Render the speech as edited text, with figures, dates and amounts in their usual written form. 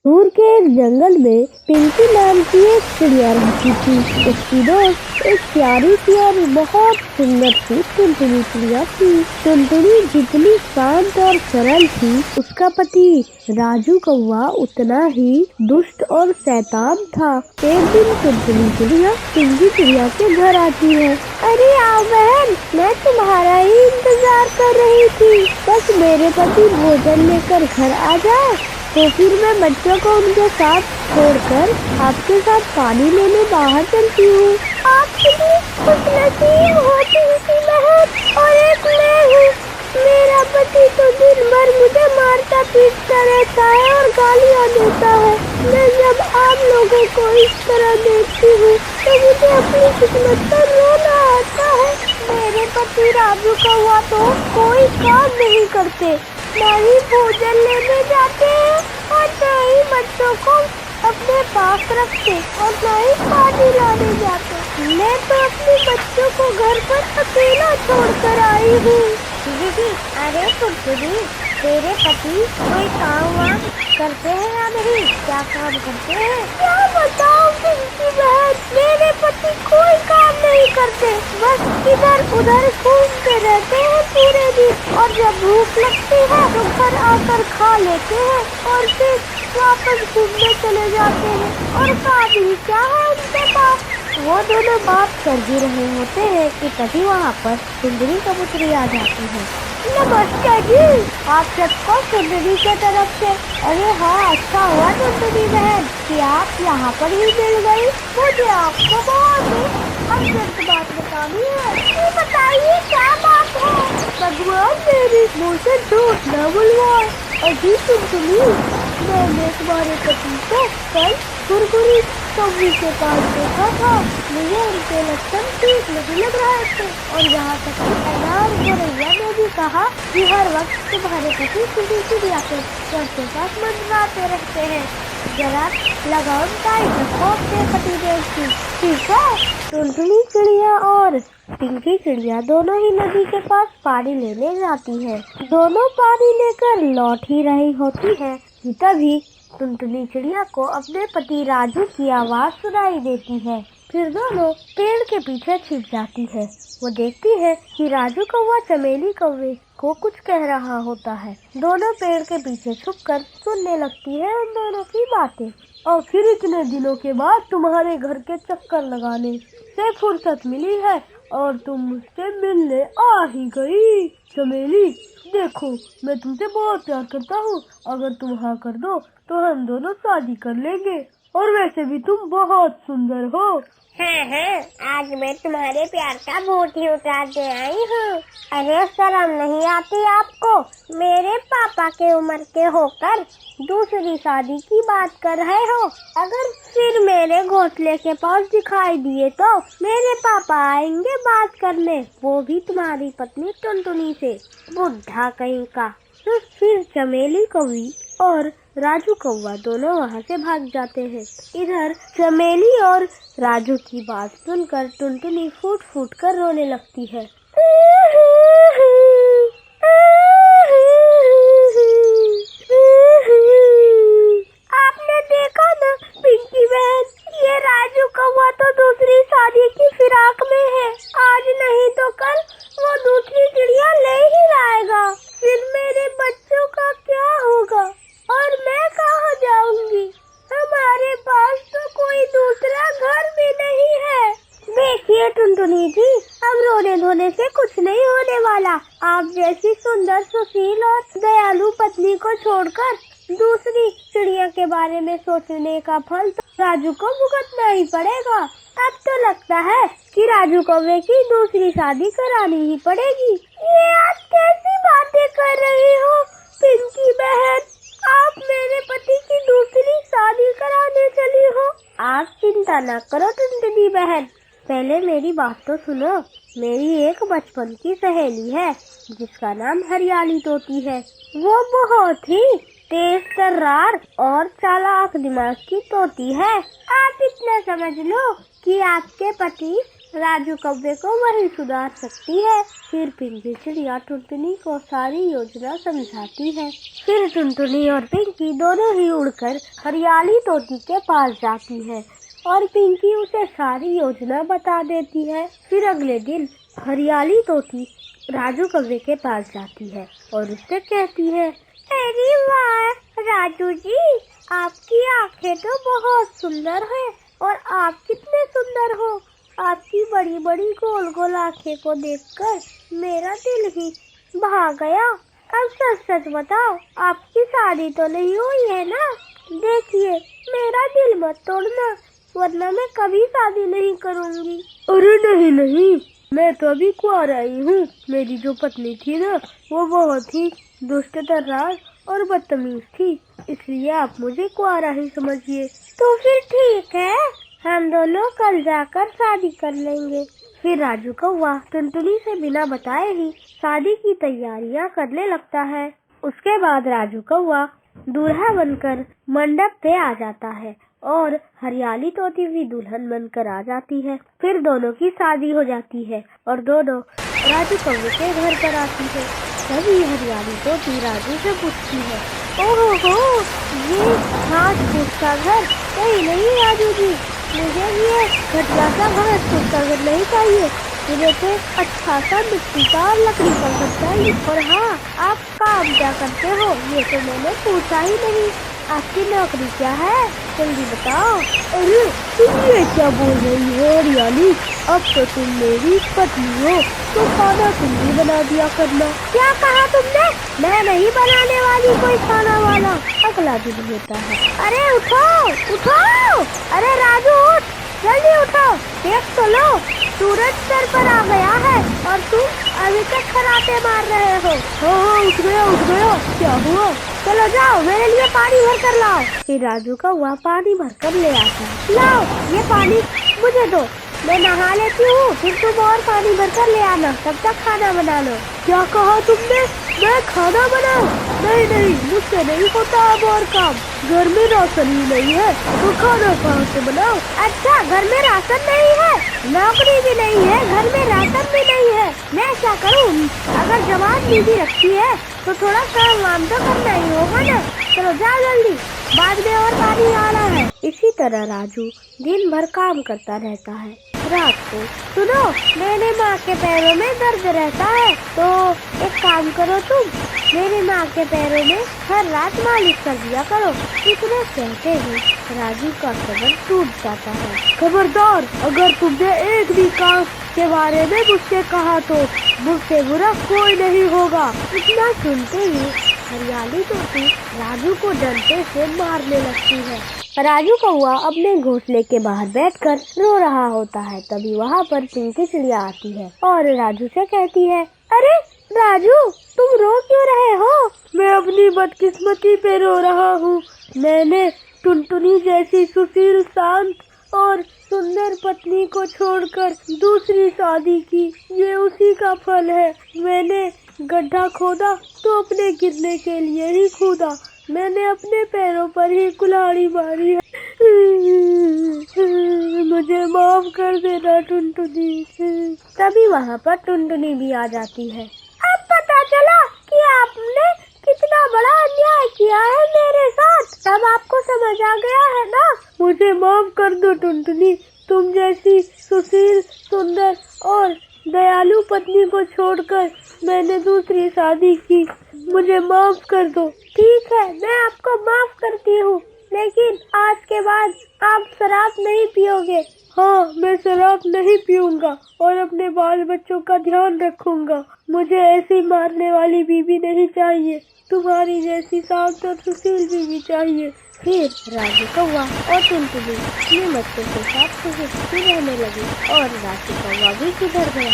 दूर के एक जंगल में पिंकी नाम की एक चिड़िया रहती थी। उसकी दोस्त एक प्यारी सी और बहुत सुंदर सी टुनटुनी चिड़िया थी। टुनटुनी जितनी शांत और सरल थी, उसका पति राजू कौवा उतना ही दुष्ट और शैतान था। एक दिन टुनटुनी चिड़िया पिंकी चिड़िया के घर आती है। अरे आओ बहन, मैं तुम्हारा ही इंतजार कर रही थी। बस मेरे पति भोजन लेकर घर आ जाए तो फिर मैं बच्चों को उनके साथ छोड़कर आपके साथ पानी लेने बाहर चलती हूँ। आप कितनी खुशनसीब हो पिंकी बहन, और एक मैं हूँ। मेरा पति तो दिन भर मुझे मारता पीटता रहता है और गालियाँ देता है। मैं जब आप लोगों को इस तरह देखती हूँ तो मुझे अपनी किस्मत पर रोना आता है। मेरे पति राजू कौवा तो कोई काम नहीं करते, न ही भोजन लेने जाते हैं और न ही बच्चों को अपने पास रखते और न ही पानी लाने जाते। मैं तो अपने बच्चों को घर पर अकेला छोड़कर आई हूँ। दीदी, अरे टुनटुनी, तेरे पति कोई काम वाम करते हैं या नहीं? क्या काम करते हैं? क्या बताऊं पिंकी बहन, मेरे पति कोई काम नहीं करते, बस इधर उधर घूमते रहते हैं पूरे दिन, और जब भूख लगती है तो घर आकर खा लेते हैं और फिर वापस घूमने चले जाते हैं। और काम ही क्या है उनके पास? वो दोनों बात कर ही रहे होते हैं कि तभी वहाँ पर सुंदरी कबूतरी आ जाती है। नमस्ते जी, आप सबको सुंदरी की तरफ से। अरे हाँ, अच्छा हुआ सुंदरी बहन कि आप यहाँ पर ही मिल गई। मुझे आपको बहुत ही अर्जेंट बात बतानी है। तो बताइए क्या बात है? भगवान मेरी मुँह से झूठ न बुलवाए। अजी टुनटुनी, मैंने तुम्हारे पति को कल कुरकुरी कौवी के पास देखा था। मुझे उनके लक्षण ठीक नहीं लग रहे थे, और यहाँ तक कि अनार गोरैया ने भी कहा कि हर वक्त तुम्हारे पति किसी चिड़िया के पास मंडराते रहते हैं। जरा लगाम टाइट रखो अपने पति देव की, ठीक है? टुनटुनी चिड़िया और पिंकी चिड़िया दोनों ही नदी के पास पानी लेने जाती है। दोनों पानी लेकर लौट ही रही होती है कि तभी टुनटुनी चिड़िया को अपने पति राजू की आवाज सुनाई देती है। फिर दोनों पेड़ के पीछे छिप जाती है। वो देखती है कि राजू कौवा चमेली कौवे को कुछ कह रहा होता है। दोनों पेड़ के पीछे छुपकर सुनने लगती है उन दोनों की बातें। और फिर इतने दिनों के बाद तुम्हारे घर के चक्कर लगाने से फुर्सत मिली है और तुम मुझसे मिलने आ ही गई। चमेली, देखो, मैं तुमसे बहुत प्यार करता हूँ। अगर तुम हाँ कर दो तो हम दोनों शादी कर लेंगे। और वैसे भी तुम बहुत सुंदर हो। हाँ, आज मैं तुम्हारे प्यार का भूत ही उतार के आई हूँ। अरे शर्म नहीं आती आपको? मेरे पापा के उम्र के होकर दूसरी शादी की बात कर रहे हो। अगर फिर मेरे घोंसले के पास दिखाई दिए तो मेरे पापा आएंगे बात करने, वो भी तुम्हारी पत्नी टुनटुनी से। बुढ़ा कहीं का। तो फिर चमेली कौवी और राजू कौवा दोनों वहाँ से भाग जाते हैं। इधर चमेली और राजू की बात सुनकर टुनटुनी फूट फूट कर रोने लगती है। आपने देखा ना पिंकी बहन, ये राजू कौवा तो दूसरी शादी की फिराक में है। आज नहीं तो कल वो दूसरी चिड़िया ले ही आएगा। फिर मेरे बच्चों का क्या होगा और मैं कहाँ जाऊंगी? हमारे पास तो कोई दूसरा घर भी नहीं है। देखिए टुनटुनी जी, अब रोने धोने से कुछ नहीं होने वाला। आप जैसी सुंदर, सुशील और दयालु पत्नी को छोड़कर दूसरी चिड़िया के बारे में सोचने का फल तो राजू को भुगतना ही पड़ेगा। अब तो लगता है कि राजू कौवे की दूसरी शादी करानी ही पड़ेगी। ये आप कैसी बातें कर रही हो पिंकी बहन? आप मेरे पति की दूसरी शादी कराने चली हो? आप चिंता न करो टुनटुनी बहन, पहले मेरी बात तो सुनो। मेरी एक बचपन की सहेली है जिसका नाम हरियाली तोती है। वो बहुत ही तेज तर्रार और चालाक दिमाग की तोती है। आप इतना समझ लो कि आपके पति राजू कौवे को वही सुधार सकती है। फिर पिंकी चिड़िया टुनटुनी को सारी योजना समझाती है। फिर टुनटुनी और पिंकी दोनों ही उड़कर हरियाली तोती के पास जाती है और पिंकी उसे सारी योजना बता देती है। फिर अगले दिन हरियाली तोती राजू कौवे के पास जाती है और उससे कहती है, अरे वाह राजू जी, आपकी आंखें तो बहुत सुंदर है और आप कितने सुंदर हो। आपकी बड़ी बड़ी गोल गोल आंखें को देखकर मेरा दिल ही भाग गया। अब सच सच बताओ, आपकी शादी तो नहीं हुई है ना? देखिए, मेरा दिल मत तोड़ना, वरना मैं कभी शादी नहीं करूँगी। अरे नहीं नहीं, मैं तो अभी कुंवारा ही हूँ। मेरी जो पत्नी थी ना, वो बहुत ही दुष्ट तर्रार और बदतमीज थी, इसलिए आप मुझे कुंवारा ही समझिए। तो फिर ठीक है, हम दोनों कल जाकर शादी कर लेंगे। फिर राजू कौवा टुनटुनी से बिना बताए ही शादी की तैयारियां करने लगता है। उसके बाद राजू कौवा दूल्हा बनकर मंडप पे आ जाता है और हरियाली तोती भी दुल्हन बनकर आ जाती है। फिर दोनों की शादी हो जाती है और दोनों राजू कौवे के घर पर आती है। तभी हरियाली तोती राजू से पूछती है, ओहो, ये घास फूस का घर कहीं नहीं राजू जी, मुझे ये घटिया सा घास फूस का घर नहीं चाहिए, मुझे तो अच्छा सा मिट्टी का और लकड़ी का घर चाहिए। और हाँ, आप काम क्या करते हो ये तो मैंने पूछा ही नहीं, आपकी नौकरी क्या है, जल्दी बताओ। अरे तुम ये क्या बोल रही हो हरियाली, अब तो तुम मेरी पत्नी हो, तो खाना तुम ही बना दिया करना। क्या कहा तुमने? मैं नहीं बनाने वाली कोई खाना वाला, अगला दिन होता है। अरे उठो उठो, अरे राजू उठ, जल्दी उठो, देख तो लो, सूरज सर पर आ गया है और तुम अभी तक खराटे मार रहे हो। हाँ, उठ गया, क्या हुआ? चलो जाओ, मेरे लिए पानी भर कर लाओ। फिर राजू कौवा पानी भर कर ले आता है। लाओ, ये पानी मुझे दो, मैं नहा लेती हूँ, फिर तुम और पानी भर कर ले आना, तब तक खाना बना लो। क्या कहा तुमने? मैं खाना बनाऊं? नहीं नहीं, मुझसे नहीं होता अब और काम, घर में राशन ही नहीं है, तो खाना कहाँ से बनाओ? अच्छा, घर में राशन नहीं है, नौकरी भी नहीं है, घर में राशन भी नहीं है, मैं क्या करूँ? अगर जवान बीवी रखी है तो थोड़ा काम वाम तो करना ही होगा ना। चलो जाओ जल्दी, बाद में और पानी आना है। इसी तरह राजू दिन भर काम करता रहता है। रात को, सुनो, मेरी माँ के पैरों में दर्द रहता है, तो एक काम करो तुम, मेरी माँ के पैरों में हर रात मालिश कर दिया करो। इतना कहते ही राजू का सबर टूट जाता है। खबरदार, अगर तुमने एक भी काम के बारे में मुझसे कहा तो मुझसे बुरा कोई नहीं होगा। इतना सुनते ही हरियाली तोती राजू को डंडे से मारने लगती है। राजू कौवा अपने घोंसले के बाहर बैठकर रो रहा होता है। तभी वहाँ पर पिंकी चिड़िया आती है और राजू से कहती है, अरे राजू, तुम रो क्यों रहे हो? मैं अपनी बदकिस्मती पे रो रहा हूँ। मैंने टुनटुनी जैसी सुशील, शांत और सुंदर पत्नी को छोड़कर दूसरी शादी की, ये उसी का फल है। मैंने गड्ढा खोदा तो अपने गिरने के लिए ही खोदा, मैंने अपने पैरों पर ही कुल्हाड़ी मारी है। मुझे माफ कर देना टुनटुनी। तभी वहाँ पर टुनटुनी भी आ जाती है। अब पता चला कि आपने कितना बड़ा अन्याय किया है मेरे साथ, तब आपको समझ आ गया है ना? मुझे माफ कर दो टुनटुनी, तुम जैसी सुशील, सुंदर और दयालु पत्नी को छोड़कर मैंने दूसरी शादी की, मुझे माफ कर दो। ठीक है, मैं आपको माफ करती हूँ, लेकिन आज के बाद आप शराब नहीं पियोगे। हाँ, मैं शराब नहीं पीऊंगा और अपने बाल बच्चों का ध्यान रखूंगा। मुझे ऐसी मारने वाली बीवी नहीं चाहिए, तुम्हारी जैसी शांत और सुशील बीवी चाहिए। फिर राजू कौवा और टुनटुनी अपने बच्चों के साथ खुशी रहने लगे और राजू कौवा भी किधर गया।